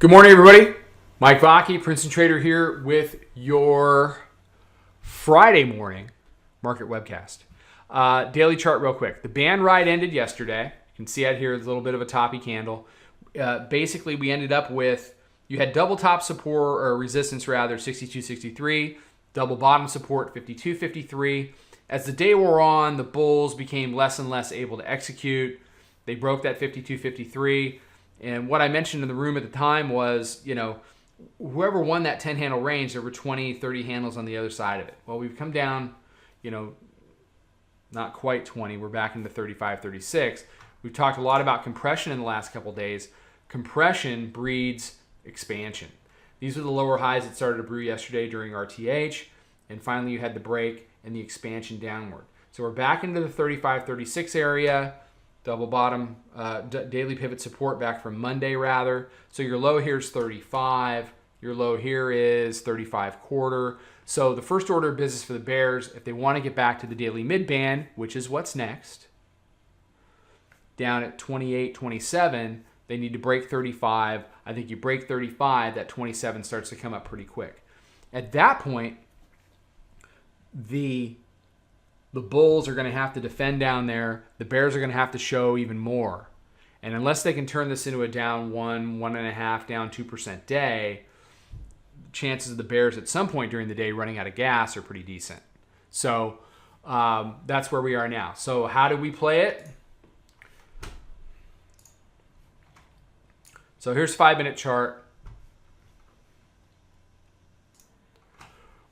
Good morning, everybody. Mike Vacchi, Princeton Trader here with your Friday morning market webcast. Daily chart real quick. The band ride ended yesterday. You can see out here a little bit of a toppy candle. Basically, we ended up with, you had double top support or resistance rather, 62.63, double bottom support, 52.53. As the day wore on, the bulls became less and less able to execute. They broke that 52.53. And what I mentioned in the room at the time was, whoever won that 10-handle range, there were 20, 30 handles on the other side of it. Well, we've come down, not quite 20. We're back into 35, 36. We've talked a lot about compression in the last couple of days. Compression breeds expansion. These were the lower highs that started to brew yesterday during RTH. And finally, you had the break and the expansion downward. So we're back into the 35, 36 area. Double bottom, daily pivot support back from Monday rather. So your low here is 35. Your low here is 35 quarter. So the first order of business for the bears, if they want to get back to the daily mid band, which is what's next, down at 28, 27, they need to break 35. I think you break 35, that 27 starts to come up pretty quick. At that point, the bulls are going to have to defend down there. The bears are going to have to show even more. And unless they can turn this into a down 1.5, down 2% day, chances of the bears at some point during the day running out of gas are pretty decent. So that's where we are now. So how do we play it? So here's 5-minute chart.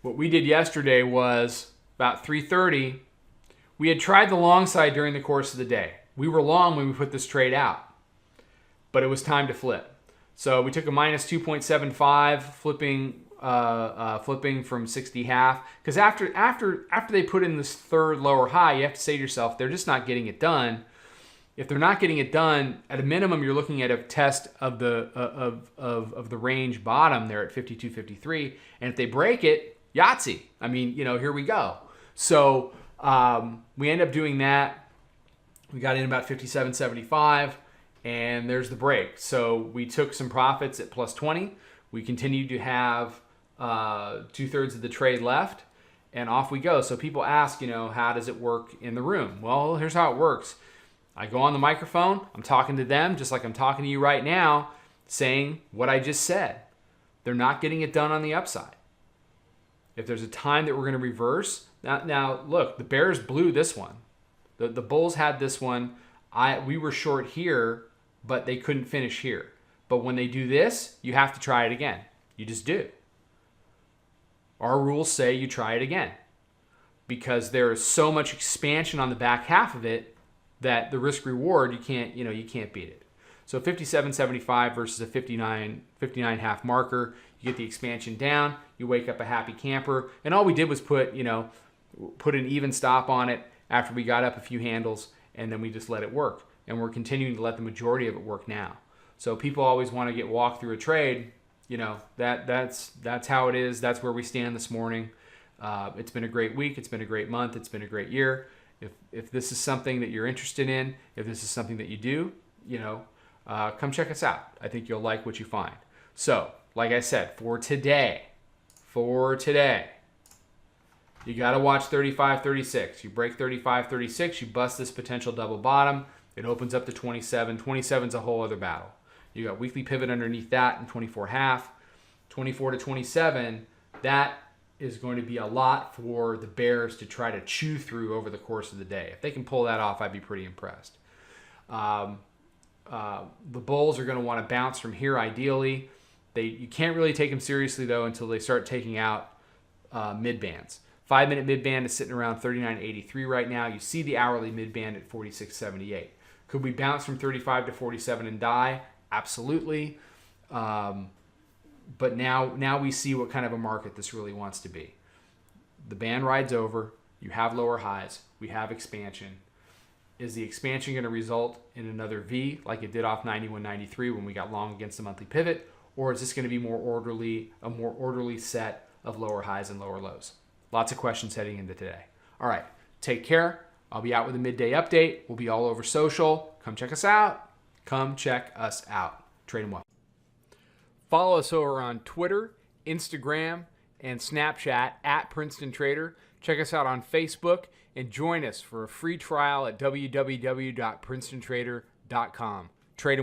What we did yesterday was about 3:30. We had tried the long side during the course of the day. We were long when we put this trade out, but it was time to flip. So we took a minus 2.75, flipping from 60 half. Because after they put in this third lower high, you have to say to yourself, they're just not getting it done. If they're not getting it done, at a minimum, you're looking at a test of the range bottom there at 52.53. And if they break it, Yahtzee. I mean, here we go. So we end up doing that. We got in about 57.75, and there's the break. So we took some profits at plus 20. We continued to have 2/3 of the trade left, and off we go. So people ask, how does it work in the room? Well, here's how it works. I go on the microphone. I'm talking to them just like I'm talking to you right now, saying what I just said. They're not getting it done on the upside. If there's a time that we're going to reverse, now look, the bears blew this one. The bulls had this one. We were short here, but they couldn't finish here. But when they do this, you have to try it again. You just do. Our rules say you try it again because there is so much expansion on the back half of it that the risk reward, you can't beat it. So 57.75 versus a 59 half marker. You get the expansion down. You wake up a happy camper. And all we did was put an even stop on it after we got up a few handles, and then we just let it work. And we're continuing to let the majority of it work now. So people always want to get walked through a trade. That's how it is. That's where we stand this morning. It's been a great week. It's been a great month. It's been a great year. If this is something that you're interested in, if this is something that you do, come check us out. I think you'll like what you find. So, like I said, for today, you got to watch 35.36. You break 35.36, you bust this potential double bottom. It opens up to 27. 27 is a whole other battle. You got weekly pivot underneath that and 24 half. 24 to 27, that is going to be a lot for the bears to try to chew through over the course of the day. If they can pull that off, I'd be pretty impressed. The bulls are going to want to bounce from here ideally. You can't really take them seriously, though, until they start taking out mid-bands. 5-minute mid-band is sitting around 39.83 right now. You see the hourly mid-band at 46.78. Could we bounce from 35 to 47 and die? Absolutely. But now we see what kind of a market this really wants to be. The band ride's over. You have lower highs. We have expansion. Is the expansion going to result in another V like it did off 91.93 when we got long against the monthly pivot? Or is this going to be a more orderly set of lower highs and lower lows? Lots of questions heading into today. All right, take care. I'll be out with a midday update. We'll be all over social. Come check us out. Trade them well. Follow us over on Twitter, Instagram, and Snapchat at Princeton Trader. Check us out on Facebook and join us for a free trial at www.princetontrader.com. Trade 'em well.